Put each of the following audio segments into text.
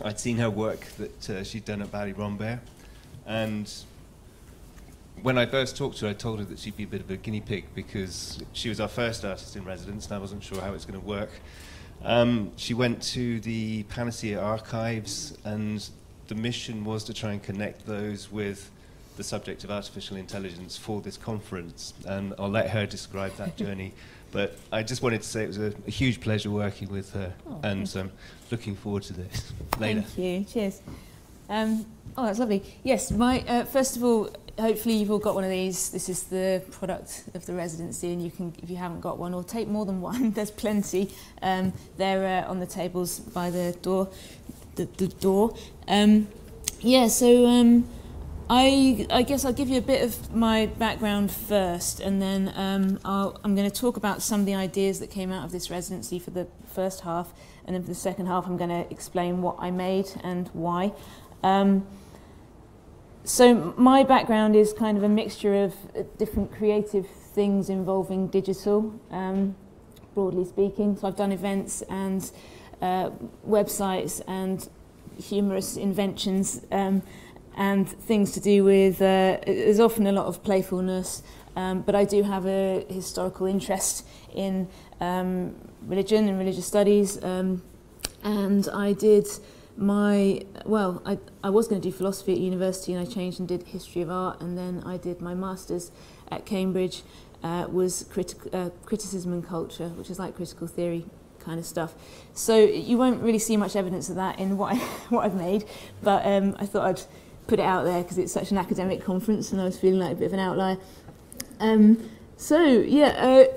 I'd seen her work that she'd done at Ballyrombear, and when I first talked to her, I told her that she'd be a bit of a guinea pig because she was our first artist in residence, and I wasn't sure how it was going to work. She went to the Panacea archives, and the mission was to try and connect those with the subject of artificial intelligence for this conference, and I'll let her describe that journey. But I just wanted to say it was a huge pleasure working with her, and looking forward to this. Leila. Thank you. Cheers. Oh, that's lovely. Yes, first of all, hopefully you've all got one of these. This is the product of the residency, and you can, if you haven't got one, or take more than one. There's plenty. They're on the tables by the door. Yeah. So. I guess I'll give you a bit of my background first, and then I'm going to talk about some of the ideas that came out of this residency for the first half, and then for the second half I'm going to explain what I made and why. So my background is kind of a mixture of different creative things involving digital, broadly speaking. So I've done events and websites and humorous inventions, and things to do with, there's often a lot of playfulness, but I do have a historical interest in religion and religious studies, and I did my, well, I was going to do philosophy at university, and I changed and did history of art, and then I did my master's at Cambridge, was criticism and culture, which is like critical theory kind of stuff. So you won't really see much evidence of that in what I've made, but I thought I'd put it out there because it's such an academic conference and I was feeling like a bit of an outlier.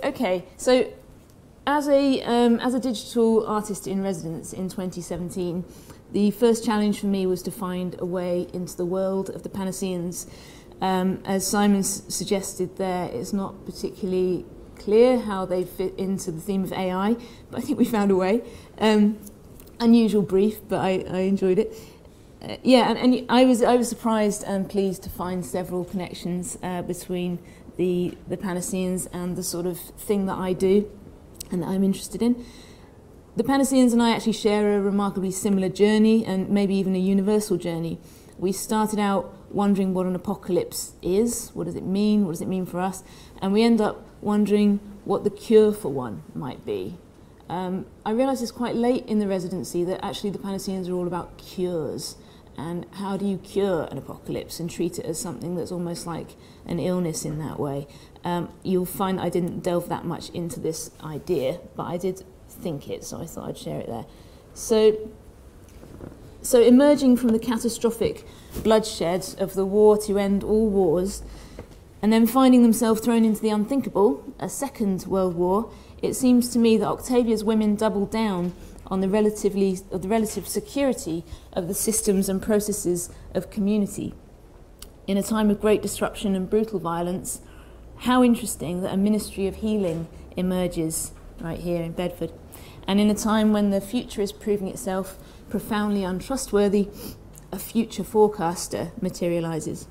Okay. So as a digital artist in residence in 2017, the first challenge for me was to find a way into the world of the Panaceans. As Simon suggested there, it's not particularly clear how they fit into the theme of AI, but I think we found a way. Unusual brief, but I enjoyed it. And I was surprised and pleased to find several connections between the Panaceans and the sort of thing that I do and that I'm interested in. The Panaceans and I actually share a remarkably similar journey, and maybe even a universal journey. We started out wondering what an apocalypse is, what does it mean for us, and we end up wondering what the cure for one might be. I realised this quite late in the residency that actually the Panaceans are all about cures. And how do you cure an apocalypse and treat it as something that's almost like an illness in that way? You'll find that I didn't delve that much into this idea, but I did think it, so I thought I'd share it there. So emerging from the catastrophic bloodshed of the war to end all wars, and then finding themselves thrown into the unthinkable, a second world war, it seems to me that Octavia's women doubled down on the relative security of the systems and processes of community. In a time of great disruption and brutal violence, how interesting that a ministry of healing emerges right here in Bedford. And in a time when the future is proving itself profoundly untrustworthy, a future forecaster materialises.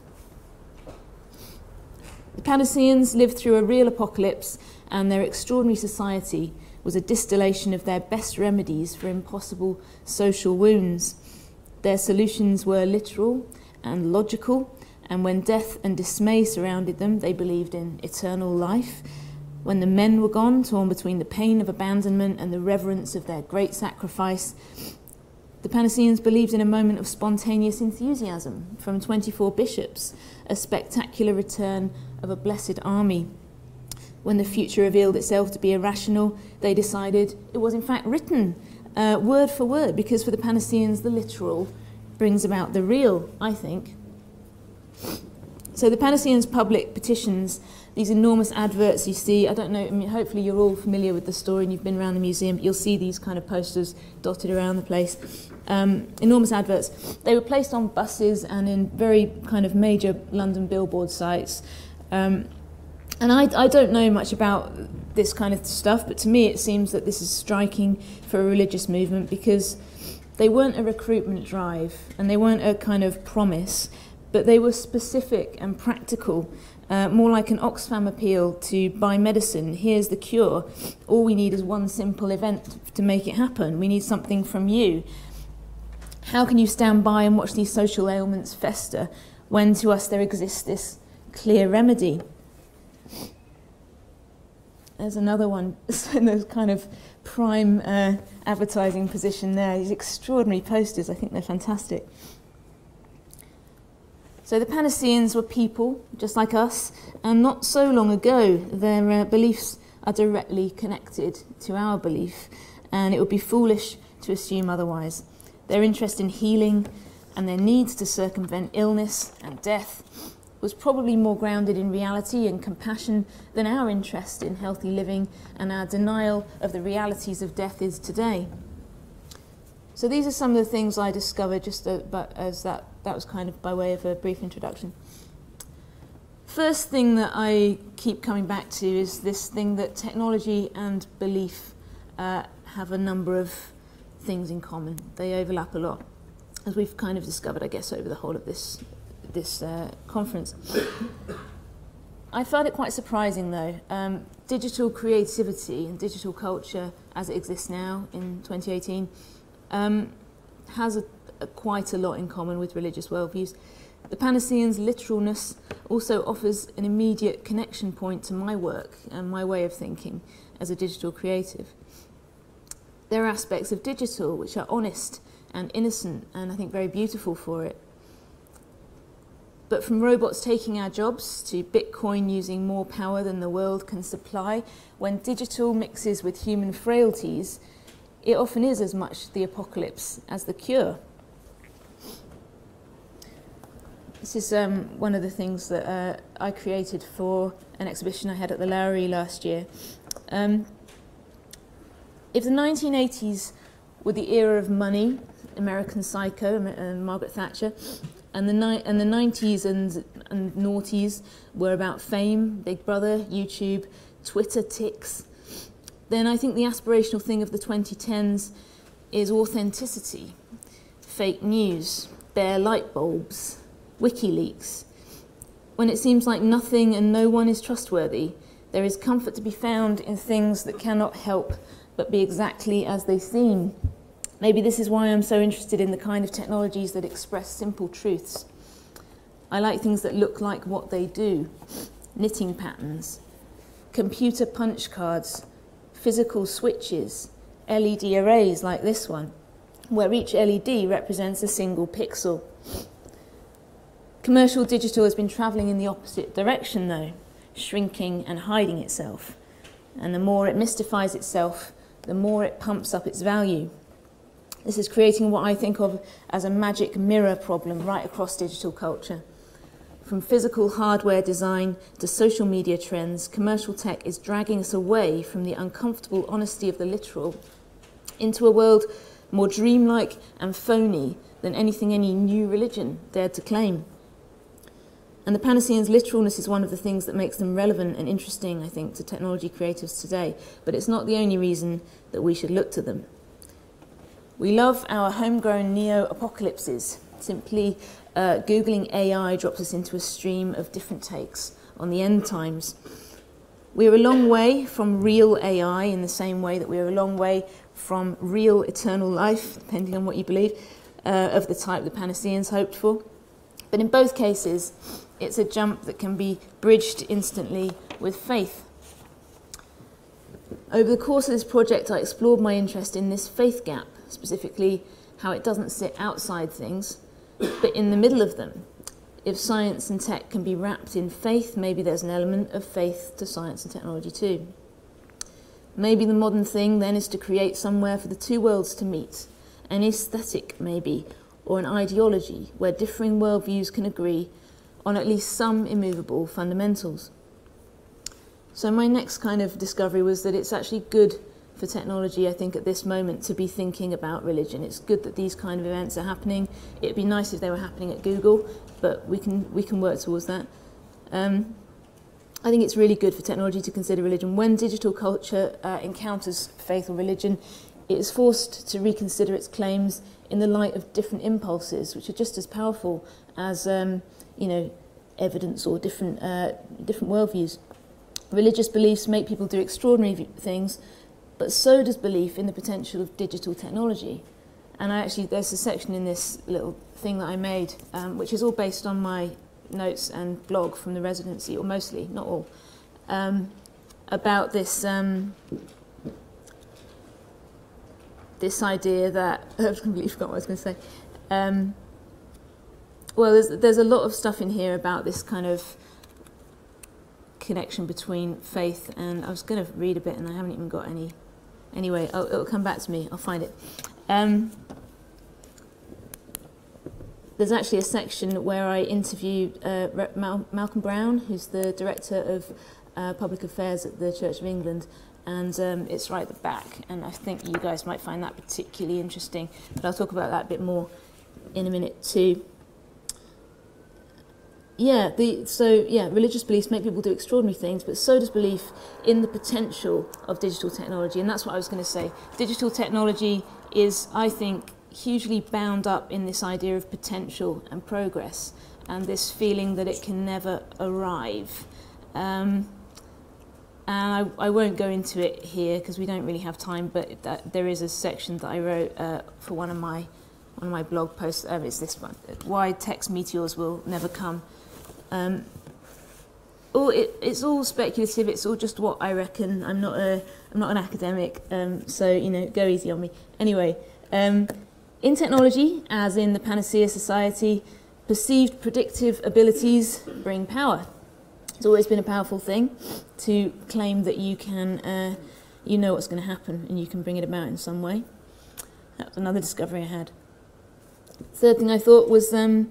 The Panaceans lived through a real apocalypse, and their extraordinary society was a distillation of their best remedies for impossible social wounds. Their solutions were literal and logical, and when death and dismay surrounded them, they believed in eternal life. When the men were gone, torn between the pain of abandonment and the reverence of their great sacrifice, the Panaceans believed in a moment of spontaneous enthusiasm from 24 bishops, a spectacular return of a blessed army. When the future revealed itself to be irrational, they decided it was in fact written, word for word, because for the Panaceans, the literal brings about the real, I think. So the Panaceans' public petitions, these enormous adverts you see, I don't know, I mean, hopefully you're all familiar with the story and you've been around the museum, but you'll see these kind of posters dotted around the place. Enormous adverts. They were placed on buses and in very kind of major London billboard sites. And I don't know much about this kind of stuff, but to me it seems that this is striking for a religious movement because they weren't a recruitment drive and they weren't a kind of promise, but they were specific and practical, more like an Oxfam appeal to buy medicine. Here's the cure. All we need is one simple event to make it happen. We need something from you. How can you stand by and watch these social ailments fester when to us there exists this clear remedy? There's another one in those kind of prime advertising position there. These extraordinary posters, I think they're fantastic. So the Panaceans were people, just like us, and not so long ago their beliefs are directly connected to our belief, and it would be foolish to assume otherwise. Their interest in healing and their needs to circumvent illness and death was probably more grounded in reality and compassion than our interest in healthy living and our denial of the realities of death is today. So these are some of the things I discovered, but as that was kind of by way of a brief introduction. First thing that I keep coming back to is this thing that technology and belief have a number of things in common. They overlap a lot, as we've kind of discovered, I guess, over the whole of this conference. I found it quite surprising, though. Digital creativity and digital culture, as it exists now in 2018, has quite a lot in common with religious worldviews. The Panaceans' literalness also offers an immediate connection point to my work and my way of thinking as a digital creative. There are aspects of digital which are honest and innocent, and I think very beautiful for it. But from robots taking our jobs to Bitcoin using more power than the world can supply, when digital mixes with human frailties, it often is as much the apocalypse as the cure. This is one of the things that I created for an exhibition I had at the Lowry last year. If the 1980s were the era of money, American Psycho and Margaret Thatcher, and the 90s and noughties were about fame, Big Brother, YouTube, Twitter ticks, then I think the aspirational thing of the 2010s is authenticity, fake news, bare light bulbs, WikiLeaks. When it seems like nothing and no one is trustworthy, there is comfort to be found in things that cannot help but be exactly as they seem. Maybe this is why I'm so interested in the kind of technologies that express simple truths. I like things that look like what they do. Knitting patterns, computer punch cards, physical switches, LED arrays like this one, where each LED represents a single pixel. Commercial digital has been travelling in the opposite direction though, shrinking and hiding itself. And the more it mystifies itself, the more it pumps up its value. This is creating what I think of as a magic mirror problem right across digital culture. From physical hardware design to social media trends, commercial tech is dragging us away from the uncomfortable honesty of the literal into a world more dreamlike and phony than anything any new religion dared to claim. And the Panaceans' literalness is one of the things that makes them relevant and interesting, I think, to technology creatives today. But it's not the only reason that we should look to them. We love our homegrown neo-apocalypses. Simply Googling AI drops us into a stream of different takes on the end times. We're a long way from real AI in the same way that we're a long way from real eternal life, depending on what you believe, of the type the Panaceans hoped for. But in both cases, it's a jump that can be bridged instantly with faith. Over the course of this project, I explored my interest in this faith gap, specifically how it doesn't sit outside things, but in the middle of them. If science and tech can be wrapped in faith, maybe there's an element of faith to science and technology too. Maybe the modern thing then is to create somewhere for the two worlds to meet, an aesthetic maybe, or an ideology where differing worldviews can agree on at least some immovable fundamentals. So my next kind of discovery was that it's actually good for technology, I think, at this moment to be thinking about religion. It's good that these kind of events are happening. It'd be nice if they were happening at Google, but we can work towards that. I think it's really good for technology to consider religion. When digital culture encounters faith or religion, it is forced to reconsider its claims in the light of different impulses, which are just as powerful as evidence or different worldviews. Religious beliefs make people do extraordinary things, but so does belief in the potential of digital technology. And there's a section in this little thing that I made, which is all based on my notes and blog from the residency, or mostly, not all, about this this idea that I've completely forgot what I was going to say. Well, there's a lot of stuff in here about this kind of connection between faith and, I was going to read a bit and I haven't even got any. Anyway, it'll come back to me. I'll find it. There's actually a section where I interviewed Malcolm Brown, who's the director of Public Affairs at the Church of England, and it's right at the back, and I think you guys might find that particularly interesting, but I'll talk about that a bit more in a minute too. Yeah, religious beliefs make people do extraordinary things, but so does belief in the potential of digital technology, and that's what I was going to say. Digital technology is, I think, hugely bound up in this idea of potential and progress, and this feeling that it can never arrive. And I won't go into it here because we don't really have time, but there is a section that I wrote for one of my blog posts. It's this one: why text meteors will never come. It's all speculative. It's all just what I reckon. I'm not an academic, so go easy on me. Anyway, in technology, as in the Panacea Society, perceived predictive abilities bring power. It's always been a powerful thing to claim that you can, you know what's going to happen and you can bring it about in some way. That was another discovery I had. Third thing I thought was, I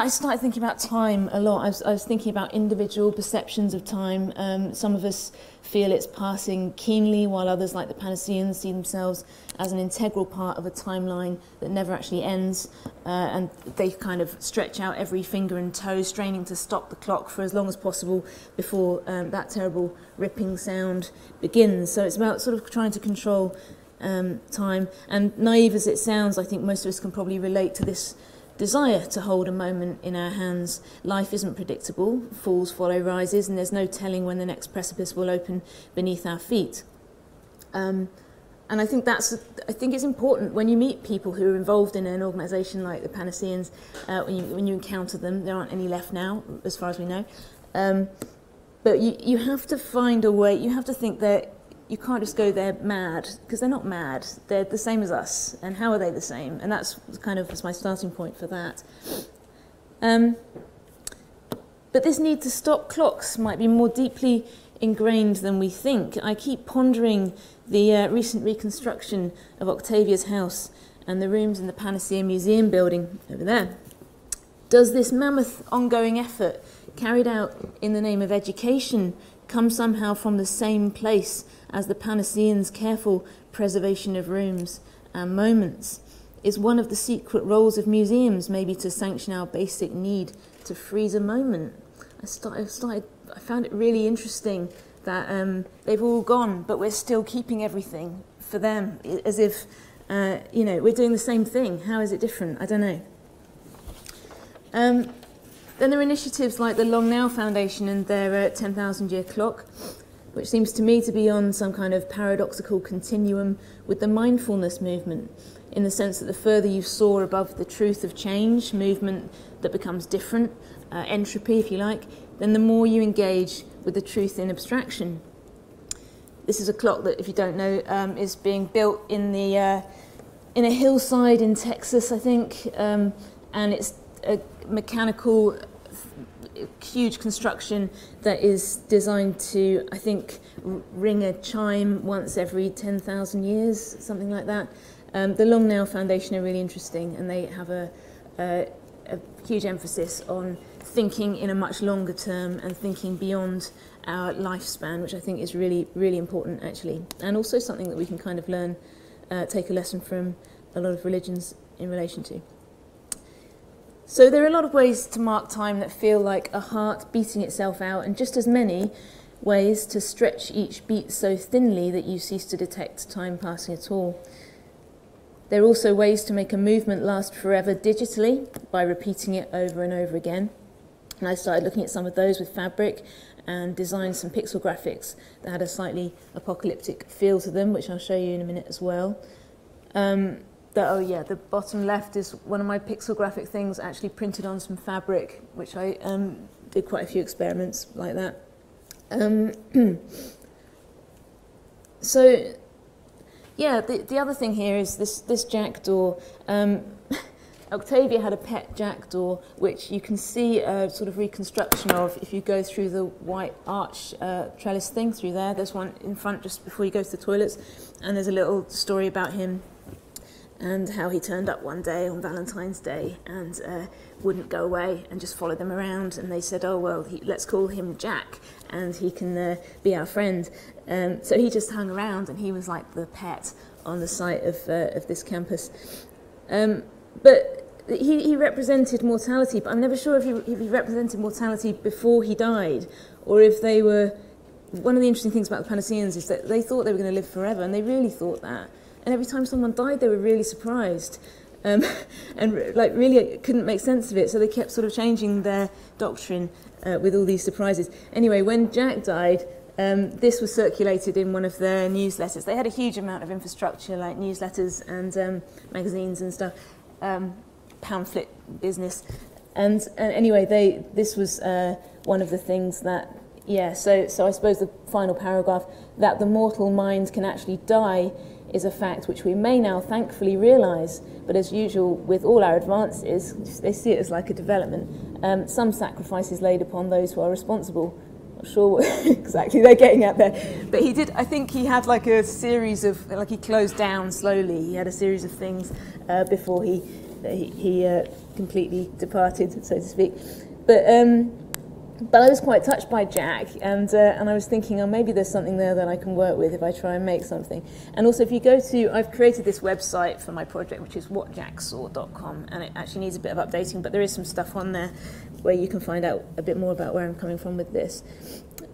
started thinking about time a lot. I was thinking about individual perceptions of time. Some of us feel it's passing keenly, while others, like the Panaceans, see themselves as an integral part of a timeline that never actually ends, and they kind of stretch out every finger and toe, straining to stop the clock for as long as possible before that terrible ripping sound begins. So it's about sort of trying to control time. And naive as it sounds, I think most of us can probably relate to this desire to hold a moment in our hands. Life isn't predictable, falls follow rises, and there's no telling when the next precipice will open beneath our feet. And I think it's important when you meet people who are involved in an organisation like the Panaceans, when you encounter them. There aren't any left now, as far as we know. But you have to find a way. You have to think that you can't just go there mad, because they're not mad. They're the same as us. And how are they the same? And that's kind of my starting point for that. But this need to stop clocks might be more deeply ingrained than we think. I keep pondering the recent reconstruction of Octavia's house and the rooms in the Panacea Museum building over there. Does this mammoth ongoing effort, carried out in the name of education, come somehow from the same place as the Panaceans' careful preservation of rooms and moments? Is one of the secret roles of museums maybe to sanction our basic need to freeze a moment? I found it really interesting that they've all gone, but we're still keeping everything for them, as if we're doing the same thing. How is it different? I don't know. Then there are initiatives like the Long Now Foundation and their 10,000-year clock, which seems to me to be on some kind of paradoxical continuum with the mindfulness movement, in the sense that the further you soar above the truth of change, movement that becomes different, entropy if you like, then the more you engage with the truth in abstraction. This is a clock that, if you don't know, is being built in a hillside in Texas, I think, and it's a mechanical, huge construction that is designed to, I think, ring a chime once every 10,000 years, something like that. The Long Now Foundation are really interesting, and they have a huge emphasis on thinking in a much longer term and thinking beyond our lifespan, which I think is really, really important, actually, and also something that we can kind of learn, take a lesson from a lot of religions in relation to. So there are a lot of ways to mark time that feel like a heart beating itself out, and just as many ways to stretch each beat so thinly that you cease to detect time passing at all. There are also ways to make a movement last forever digitally by repeating it over and over again. And I started looking at some of those with fabric and designed some pixel graphics that had a slightly apocalyptic feel to them, which I'll show you in a minute as well. Oh yeah, the bottom left is one of my pixel-graphic things actually printed on some fabric, which I did quite a few experiments like that. So, yeah, the other thing here is this jackdaw. Octavia had a pet jackdaw, which you can see a sort of reconstruction of if you go through the white arch trellis thing through there. There's one in front just before you go to the toilets, and there's a little story about him and how he turned up one day on Valentine's Day and wouldn't go away and just followed them around. And they said, oh, well, let's call him Jack and he can be our friend. So he just hung around and he was like the pet on the site of this campus. But he represented mortality, but I'm never sure if he represented mortality before he died or if they were... One of the interesting things about the Panaceans is that they thought they were going to live forever, and they really thought that. And every time someone died, they were really surprised and like really couldn't make sense of it. So they kept sort of changing their doctrine with all these surprises. Anyway, when Jack died, this was circulated in one of their newsletters. They had a huge amount of infrastructure, like newsletters and magazines and stuff, pamphlet business. And anyway, this was one of the things that, yeah, so I suppose the final paragraph, that the mortal mind can actually die is a fact which we may now thankfully realise, but as usual with all our advances, they see it as like a development. Some sacrifice is laid upon those who are responsible. Not sure what exactly they're getting at there, but he did. I think he had like a series of, like he closed down slowly. He had a series of things before he completely departed, so to speak. But I was quite touched by Jack, and I was thinking, oh, maybe there's something there that I can work with if I try and make something. And also, if you go to, I've created this website for my project, which is whatjacksaw.com, and it actually needs a bit of updating, but there is some stuff on there where you can find out a bit more about where I'm coming from with this.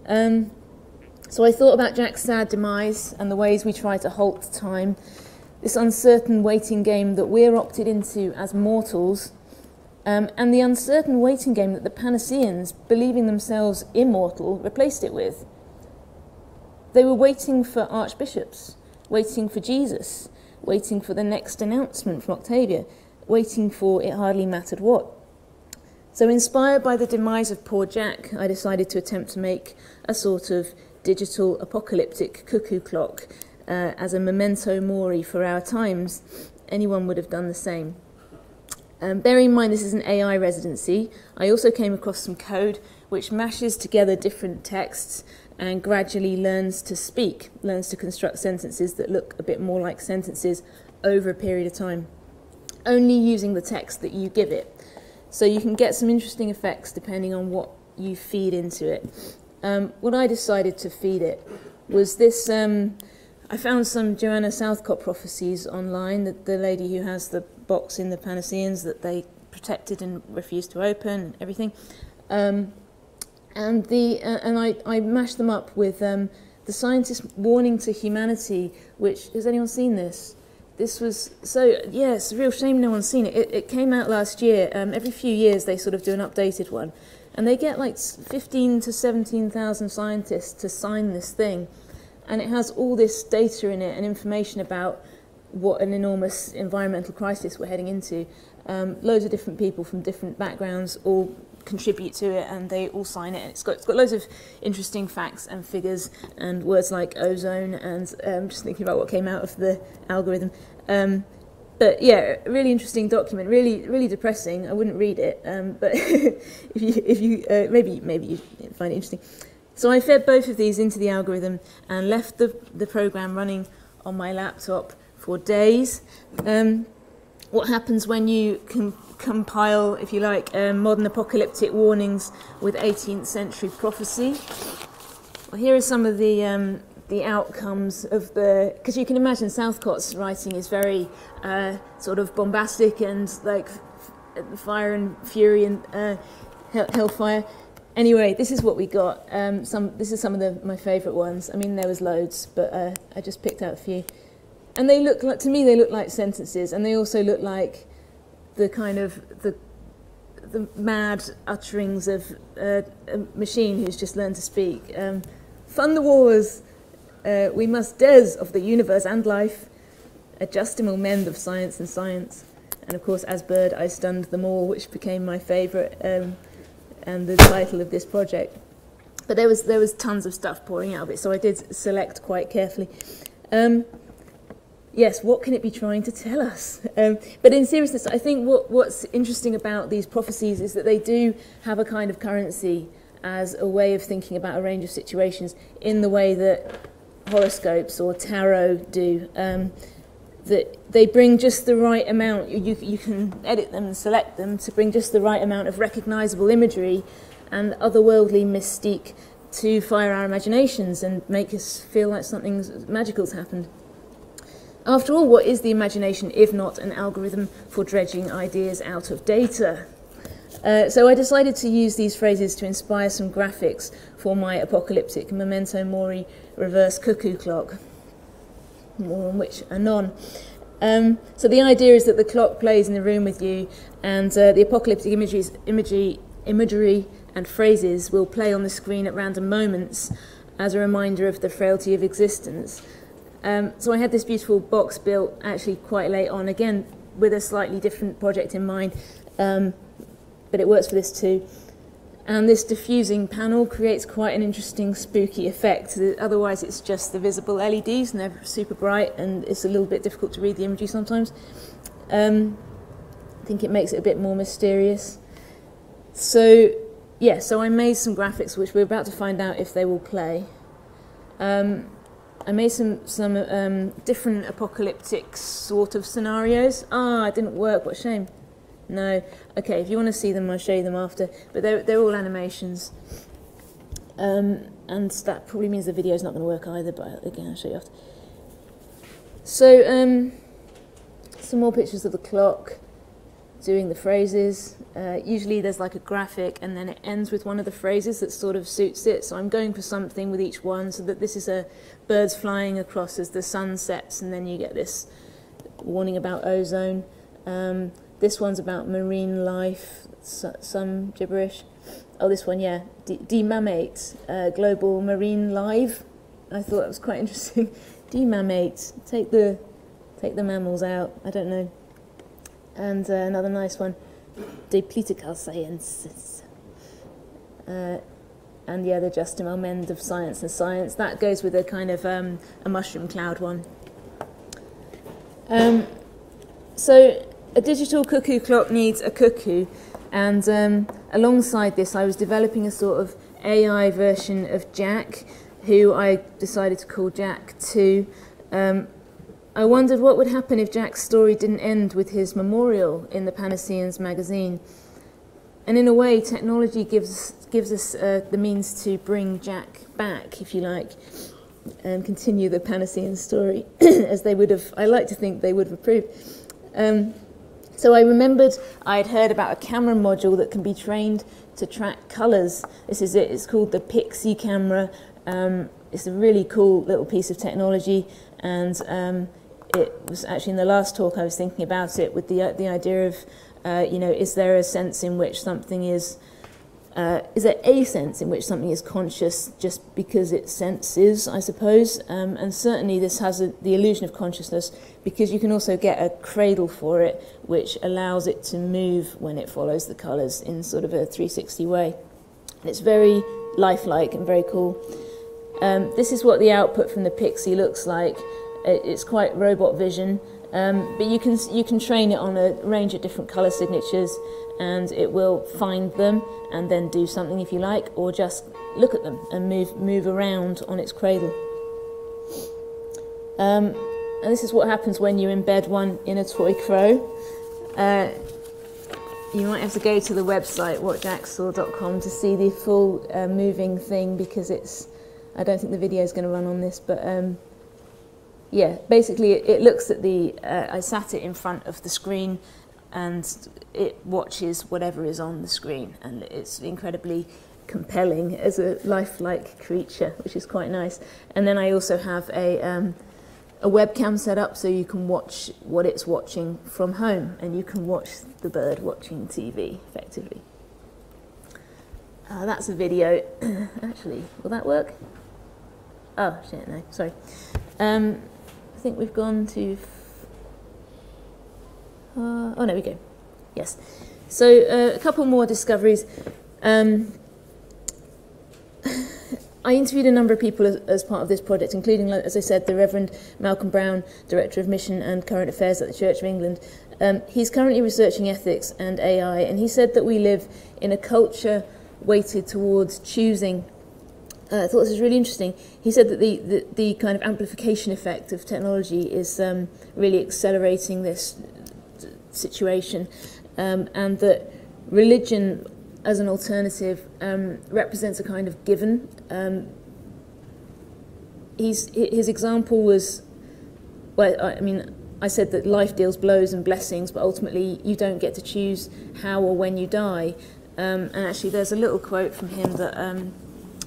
So I thought about Jack's sad demise and the ways we try to halt time, this uncertain waiting game that we're opted into as mortals, and the uncertain waiting game that the Panaceans, believing themselves immortal, replaced it with. They were waiting for archbishops, waiting for Jesus, waiting for the next announcement from Octavia, waiting for it hardly mattered what. So inspired by the demise of poor Jack, I decided to attempt to make a sort of digital apocalyptic cuckoo clock as a memento mori for our times. Anyone would have done the same. Bearing in mind this is an AI residency, I also came across some code which mashes together different texts and gradually learns to speak, learns to construct sentences that look a bit more like sentences over a period of time, only using the text that you give it. So you can get some interesting effects depending on what you feed into it. What I decided to feed it was this, I found some Joanna Southcott prophecies online, the lady who has the box in the Panaceans that they protected and refused to open and everything. And I mashed them up with the scientist warning to humanity, which, has anyone seen this? This was, so, yeah, it's a real shame no one's seen it. It came out last year. Every few years they sort of do an updated one. And they get like 15 to 17,000 scientists to sign this thing. And it has all this data in it and information about what an enormous environmental crisis we're heading into. Loads of different people from different backgrounds all contribute to it, and they all sign it. It's got loads of interesting facts and figures and words like ozone, and just thinking about what came out of the algorithm. But yeah, really interesting document, really depressing. I wouldn't read it, but if you maybe you find it interesting. So I fed both of these into the algorithm and left the program running on my laptop for days. What happens when you can compile, if you like, modern apocalyptic warnings with 18th century prophecy? Well, here are some of the outcomes of the, because you can imagine Southcott's writing is very sort of bombastic and like fire and fury and hellfire. Anyway, this is what we got. This is some of my favourite ones. I mean, there was loads, but I just picked out a few. And they look like, to me, they look like sentences, and they also look like the kind of the mad utterings of a machine who's just learned to speak. Thunder wars, we must des of the universe and life. a justimal mend of science and science. And of course, as bird, I stunned them all, which became my favourite and the title of this project. But there was tons of stuff pouring out of it, so I did select quite carefully. Yes, what can it be trying to tell us? But in seriousness, I think what's interesting about these prophecies is that they do have a kind of currency as a way of thinking about a range of situations in the way that horoscopes or tarot do. That they bring just the right amount, you can edit them and select them to bring just the right amount of recognisable imagery and otherworldly mystique to fire our imaginations and make us feel like something magical's happened. After all, what is the imagination if not an algorithm for dredging ideas out of data? So I decided to use these phrases to inspire some graphics for my apocalyptic memento mori reverse cuckoo clock, more on which anon. So the idea is that the clock plays in the room with you, and the apocalyptic imagery and phrases will play on the screen at random moments as a reminder of the frailty of existence. So I had this beautiful box built actually quite late on, again with a slightly different project in mind, but it works for this too. And this diffusing panel creates quite an interesting spooky effect. Otherwise it's just the visible LEDs and they're super bright and it's a little bit difficult to read the imagery sometimes. I think it makes it a bit more mysterious. So yeah, so I made some graphics which we're about to find out if they will play. I made some different apocalyptic sort of scenarios. It didn't work, what a shame. No, okay, if you want to see them, I'll show you them after. But they're all animations. And that probably means the video's not going to work either, but again, I'll show you after. So, some more pictures of the clock, doing the phrases. Usually there's like a graphic and then it ends with one of the phrases that sort of suits it. So I'm going for something with each one, so that this is a birds flying across as the sun sets, and then you get this warning about ozone. This one's about marine life, some gibberish. Oh, this one, yeah, demamate, global marine life. I thought that was quite interesting. Demamate, take the mammals out, I don't know. And another nice one, de political sciences. And yeah, the justimal mend of science and science. That goes with a kind of a mushroom cloud one. So a digital cuckoo clock needs a cuckoo, and alongside this I was developing a sort of AI version of Jack, who I decided to call Jack 2. I wondered what would happen if Jack's story didn't end with his memorial in the Panaceans magazine. And in a way, technology gives us the means to bring Jack back, if you like, and continue the Panacean story, as they would have, I like to think they would have approved. So I remembered I'd heard about a camera module that can be trained to track colours. This is it, it's called the Pixie camera. It's a really cool little piece of technology, and it was actually in the last talk I was thinking about it with the idea of, you know, is there a sense in which something is there a sense in which something is conscious just because it senses, I suppose? And certainly this has the illusion of consciousness, because you can also get a cradle for it, which allows it to move when it follows the colours in sort of a 360 way. And it's very lifelike and very cool. This is what the output from the Pixie looks like. It's quite robot vision, but you can train it on a range of different colour signatures, and it will find them and then do something if you like, or just look at them and move around on its cradle. And this is what happens when you embed one in a toy crow. You might have to go to the website whatjacksaw.com to see the full moving thing, because I don't think the video is going to run on this, but yeah, basically it looks at I sat it in front of the screen and it watches whatever is on the screen, and it's incredibly compelling as a lifelike creature, which is quite nice. And then I also have a webcam set up so you can watch what it's watching from home, and you can watch the bird watching TV effectively. That's a video. Actually, will that work? Oh shit, no, sorry. I think we've gone to Oh, there we go. Yes. So a couple more discoveries. I interviewed a number of people as part of this project, including, as I said, the Reverend Malcolm Brown, Director of Mission and Current Affairs at the Church of England. He's currently researching ethics and AI, and he said that we live in a culture weighted towards choosing. I thought this was really interesting. He said that the kind of amplification effect of technology is really accelerating this situation, and that religion as an alternative represents a kind of given. His example was, well, I mean, I said that life deals blows and blessings, but ultimately you don't get to choose how or when you die. And actually there's a little quote from him that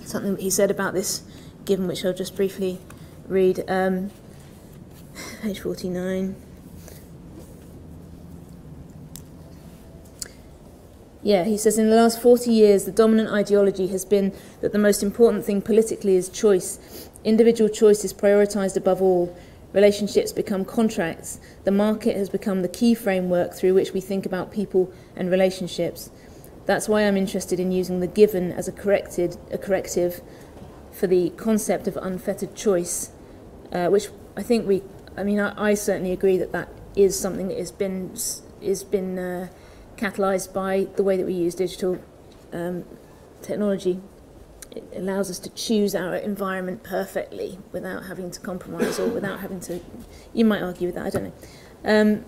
something that he said about this given, which I'll just briefly read. Page 49. Yeah, he says, in the last 40 years, the dominant ideology has been that the most important thing politically is choice. Individual choice is prioritised above all. Relationships become contracts. The market has become the key framework through which we think about people and relationships. That's why I'm interested in using the given as a corrective for the concept of unfettered choice, which I think I certainly agree that that is something that has been catalysed by the way that we use digital technology. It allows us to choose our environment perfectly without having to compromise or without having to... You might argue with that, I don't know.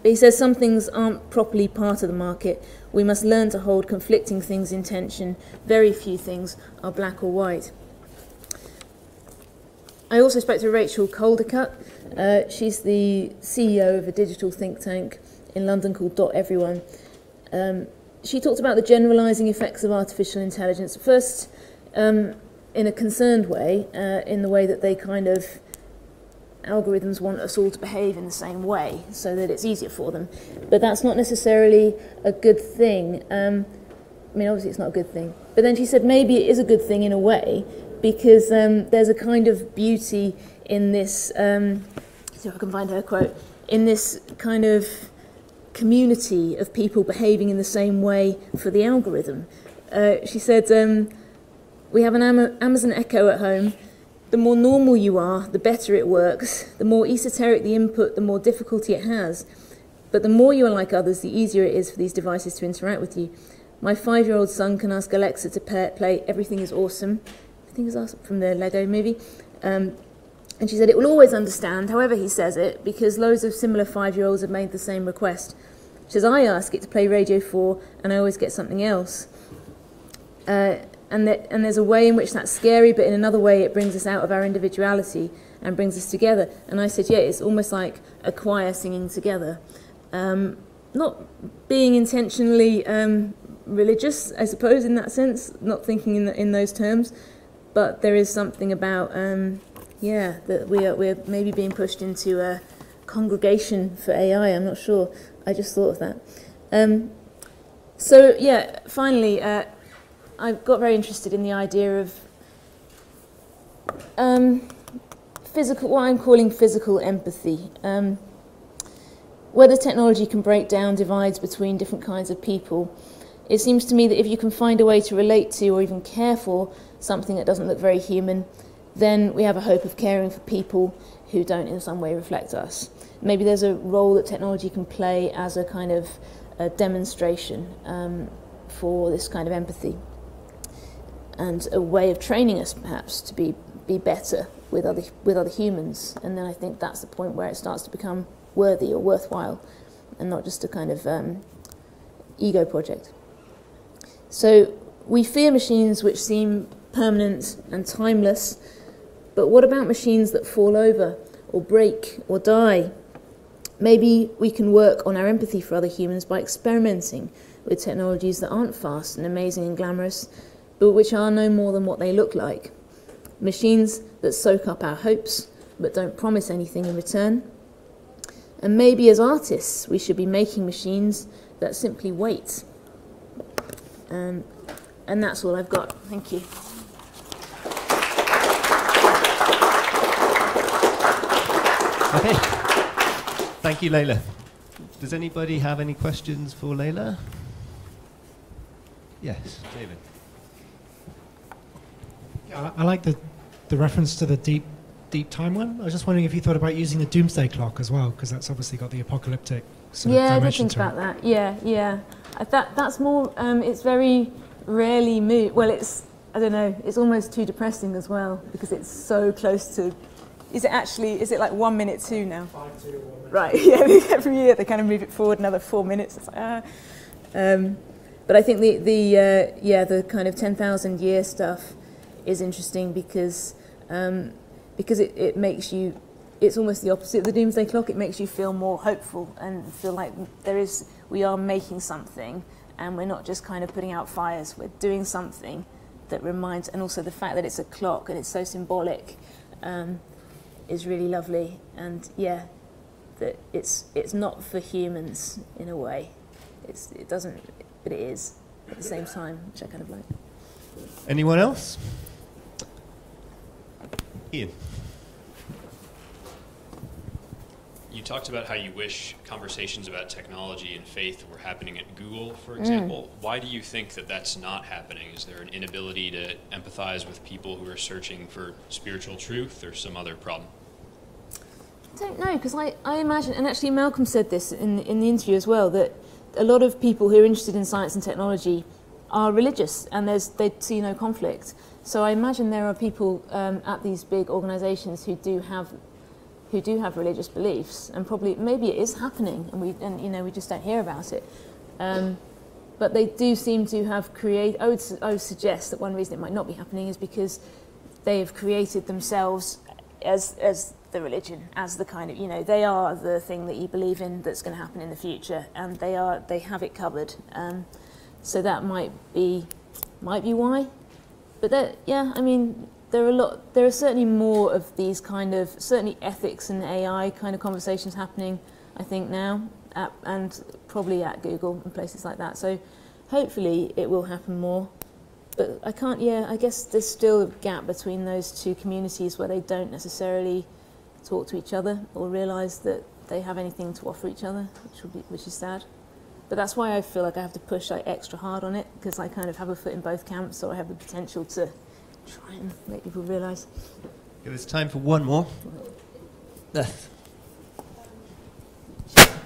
But he says some things aren't properly part of the market. We must learn to hold conflicting things in tension. Very few things are black or white. I also spoke to Rachel Caldercut. She's the CEO of a digital think tank in London called .Everyone. She talked about the generalizing effects of artificial intelligence. First, in a concerned way, in the way that they kind of... algorithms want us all to behave in the same way so that it's easier for them. But that's not necessarily a good thing. I mean, obviously it's not a good thing. But then she said maybe it is a good thing in a way because there's a kind of beauty in this... see if I can find her quote. In this kind of community of people behaving in the same way for the algorithm. She said, we have an Amazon Echo at home. The more normal you are, the better it works. The more esoteric the input, the more difficulty it has. But the more you are like others, the easier it is for these devices to interact with you. My 5-year-old son can ask Alexa to play Everything is Awesome. Everything is Awesome from the Lego movie. And she said it will always understand, however he says it, because loads of similar 5-year-olds have made the same request. She says, I ask it to play Radio 4, and I always get something else. And there's a way in which that's scary, but in another way it brings us out of our individuality and brings us together. And I said, yeah, it's almost like a choir singing together. Not being intentionally religious, I suppose, in that sense, not thinking in those terms, but there is something about, that we're maybe being pushed into a congregation for AI, I'm not sure. I just thought of that. Finally, I got very interested in the idea of what I'm calling physical empathy. Whether technology can break down divides between different kinds of people. It seems to me that if you can find a way to relate to or even care for something that doesn't look very human, then we have a hope of caring for people who don't in some way reflect us. Maybe there's a role that technology can play as a kind of a demonstration for this kind of empathy, and a way of training us perhaps to be better with other humans. And then I think that's the point where it starts to become worthy or worthwhile and not just a kind of ego project. So we fear machines which seem permanent and timeless, but what about machines that fall over or break or die? Maybe we can work on our empathy for other humans by experimenting with technologies that aren't fast and amazing and glamorous, but which are no more than what they look like. Machines that soak up our hopes, but don't promise anything in return. And maybe as artists, we should be making machines that simply wait. And that's all I've got. Thank you. Okay. Thank you, Leila. Does anybody have any questions for Leila? Yes, David. Yeah, I like the reference to the deep time one. I was just wondering if you thought about using the Doomsday Clock as well, because that's obviously got the apocalyptic sort of dimension to it. Yeah, I did think about that. Yeah. That's more, it's very rarely moved. Well, I don't know, it's almost too depressing as well, because it's so close to, is it like 1 minute too now? 5 to 1 minute. Right, yeah, every year they kind of move it forward another 4 minutes. It's like, but I think the kind of 10,000 year stuff is interesting because it makes you, it's almost the opposite of the Doomsday Clock. It makes you feel more hopeful and feel like we are making something, and we're not just kind of putting out fires. We're doing something that reminds, and also the fact that it's a clock and it's so symbolic is really lovely. And yeah, that it's not for humans in a way. It doesn't, but it is at the same time, which I kind of like. Anyone else? Ian. You talked about how you wish conversations about technology and faith were happening at Google, for example. Why do you think that that's not happening? Is there an inability to empathize with people who are searching for spiritual truth, or some other problem? I don't know, because I imagine, and actually Malcolm said this in the interview as well, that a lot of people who are interested in science and technology are religious, and they see no conflict. So I imagine there are people at these big organisations who do have religious beliefs, and maybe it is happening, and we just don't hear about it. But they do seem to have created. I would suggest that one reason it might not be happening is because they have created themselves as the religion, as the kind of, they are the thing that you believe in that's going to happen in the future, and they have it covered. So that might be why. But there are certainly more of these kind of, certainly ethics and AI kind of conversations happening, I think now, and probably at Google and places like that. So hopefully it will happen more. But I guess there's still a gap between those two communities where they don't necessarily talk to each other or realise that they have anything to offer each other, which is sad. But that's why I feel like I have to push extra hard on it, because I kind of have a foot in both camps, so I have the potential to try and make people realise. Okay, there's time for one more. Beth.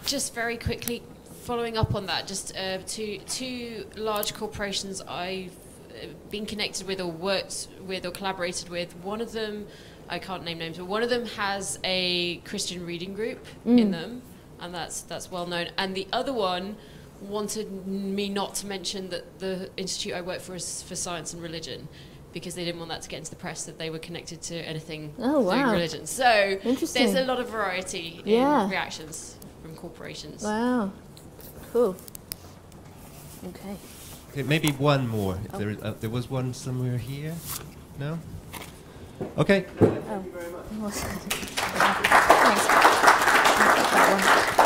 Just very quickly, following up on that, just two large corporations I've been connected with or worked with or collaborated with. One of them, I can't name names, but one of them has a Christian reading group in them, and that's well known. And the other one wanted me not to mention that the institute I work for is for science and religion, because they didn't want that to get into the press that they were connected to anything doing religion. So there's a lot of variety in reactions from corporations. Wow, cool. Okay. Okay, maybe one more. If there was one somewhere here. No? Okay. Thank you very much. Thanks. I'll take that one.